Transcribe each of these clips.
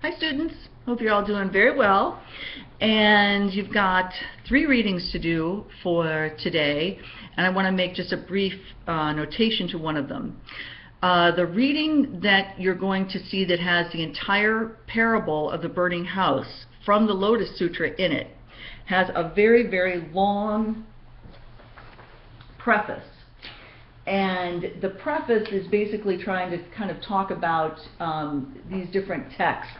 Hi students, hope you're all doing very well. And you've got 3 readings to do for today, and I want to make just a brief notation to one of them. The reading that you're going to see that has the entire parable of the burning house from the Lotus Sutra in it has a very, very long preface. And the preface is basically trying to kind of talk about these different texts,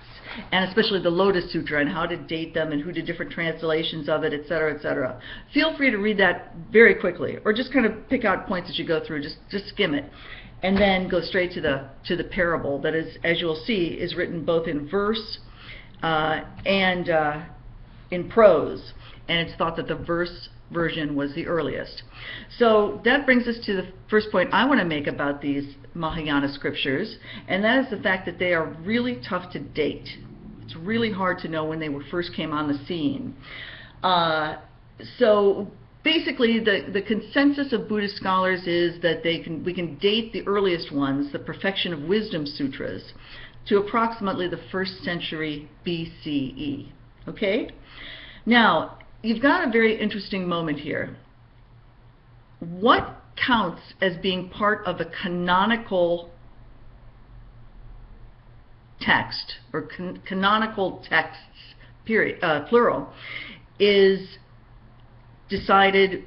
and especially the Lotus Sutra and how to date them and who did different translations of it, etc., etc. Feel free to read that very quickly, or just kind of pick out points as you go through. Just skim it, and then go straight to the parable that is, as you'll see, is written both in verse and in prose, and it's thought that the verse version was the earliest. So that brings us to the first point I want to make about these Mahayana scriptures, and that is the fact that they are really tough to date. It's really hard to know when they first came on the scene. So basically the consensus of Buddhist scholars is that we can date the earliest ones, the Perfection of Wisdom Sutras, to approximately the 1st century BCE. Okay? Now, you've got a very interesting moment here. What counts as being part of a canonical text, or canonical texts, period, plural, is decided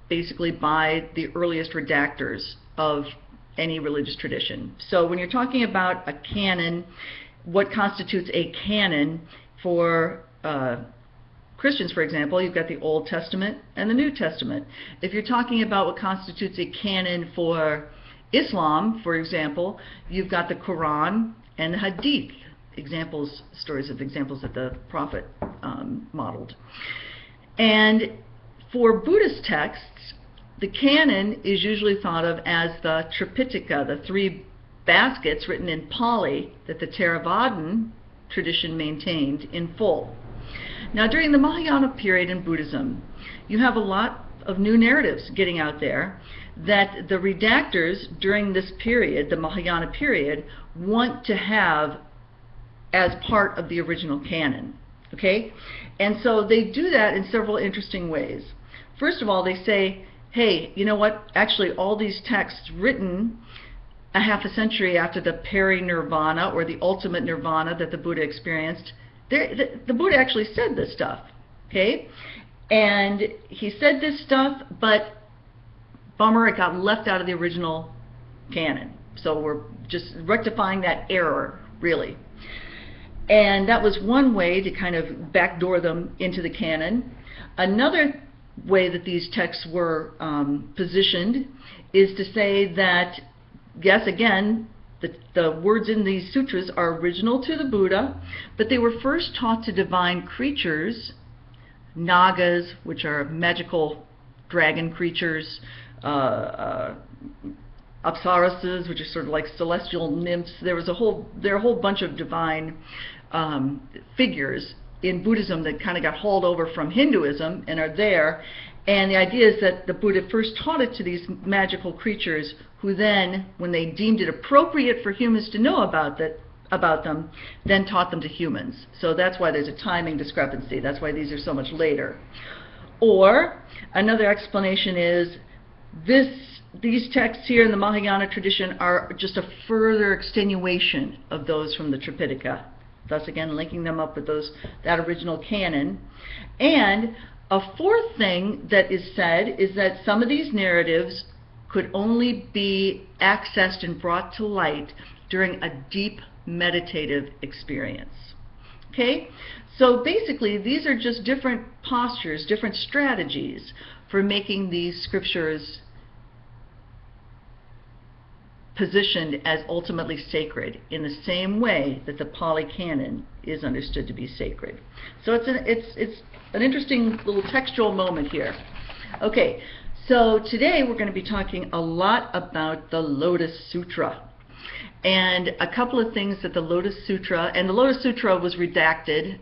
basically by the earliest redactors of any religious tradition. So when you're talking about a canon, what constitutes a canon for Christians, for example, you've got the Old Testament and the New Testament. If you're talking about what constitutes a canon for Islam, for example, you've got the Quran and the Hadith, stories of examples that the Prophet modeled. And for Buddhist texts, the canon is usually thought of as the Tripitaka, the 3 baskets written in Pali that the Theravadan tradition maintained in full. Now, during the Mahayana period in Buddhism, you have a lot of new narratives getting out there that the redactors during this period, the Mahayana period, want to have as part of the original canon. Okay? And so they do that in several interesting ways. First of all, they say, hey, you know what? Actually, all these texts written a half a century after the peri-nirvana, or the ultimate nirvana that the Buddha experienced, the Buddha actually said this stuff, okay? And he said this stuff, but bummer, it got left out of the original canon. So we're just rectifying that error, really. And that was one way to kind of backdoor them into the canon. Another way that these texts were positioned is to say that, yes, again, the words in these sutras are original to the Buddha, but they were first taught to divine creatures, nagas, which are magical dragon creatures, apsaras, which are sort of like celestial nymphs. There are a whole bunch of divine figures in Buddhism that kind of got hauled over from Hinduism and are there. And the idea is that the Buddha first taught it to these magical creatures, who then, when they deemed it appropriate for humans to know about them, then taught them to humans. So that's why there's a timing discrepancy. That's why these are so much later. Or another explanation is these texts here in the Mahayana tradition are just a further extenuation of those from the Tripitaka, thus again linking them up with that original canon. And a fourth thing that is said is that some of these narratives could only be accessed and brought to light during a deep meditative experience. Okay? So basically, these are just different postures, different strategies for making these scriptures positioned as ultimately sacred, in the same way that the Pali Canon is understood to be sacred. So it's an interesting little textual moment here. Okay, so today we're going to be talking a lot about the Lotus Sutra, and a couple of things that the Lotus Sutra, and the Lotus Sutra was redacted,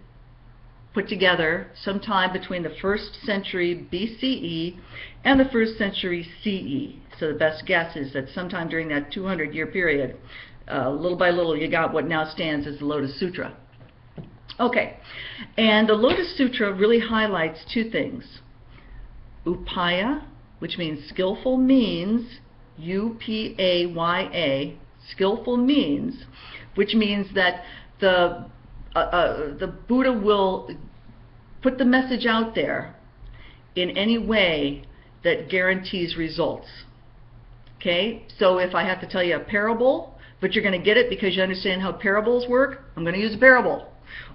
put together sometime between the 1st century BCE and the 1st century CE. So the best guess is that sometime during that 200-year period, little by little, you got what now stands as the Lotus Sutra. Okay, and the Lotus Sutra really highlights two things. Upaya, which means skillful means, U-P-A-Y-A, skillful means, which means that the Buddha will put the message out there in any way that guarantees results. Okay, so if I have to tell you a parable, but you're going to get it because you understand how parables work, I'm going to use a parable.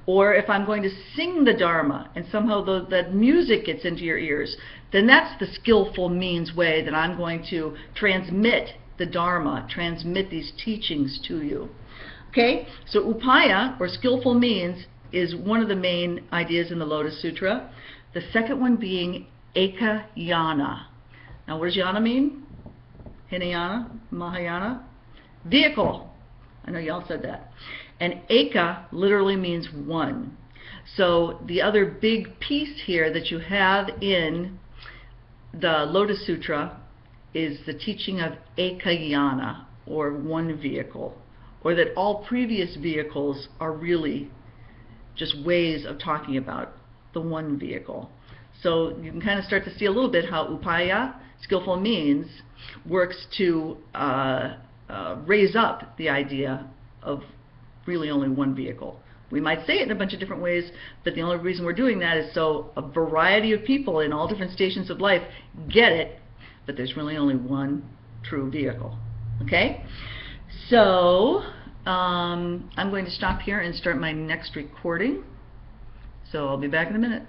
Or if I'm going to sing the Dharma and somehow the music gets into your ears, then that's the skillful means way that I'm going to transmit the Dharma, transmit these teachings to you. Okay, so upaya, or skillful means, is one of the main ideas in the Lotus Sutra. The second one being ekayana. Now what does yana mean? Hinayana, Mahayana? Vehicle. I know y'all said that. And eka literally means one. So the other big piece here that you have in the Lotus Sutra is the teaching of ekayana, or one vehicle, or that all previous vehicles are really just ways of talking about the one vehicle. So you can kind of start to see a little bit how upaya, skillful means, works to raise up the idea of really only one vehicle. We might say it in a bunch of different ways, but the only reason we're doing that is so a variety of people in all different stations of life get it, but there's really only one true vehicle. Okay? So I'm going to stop here and start my next recording. So I'll be back in a minute.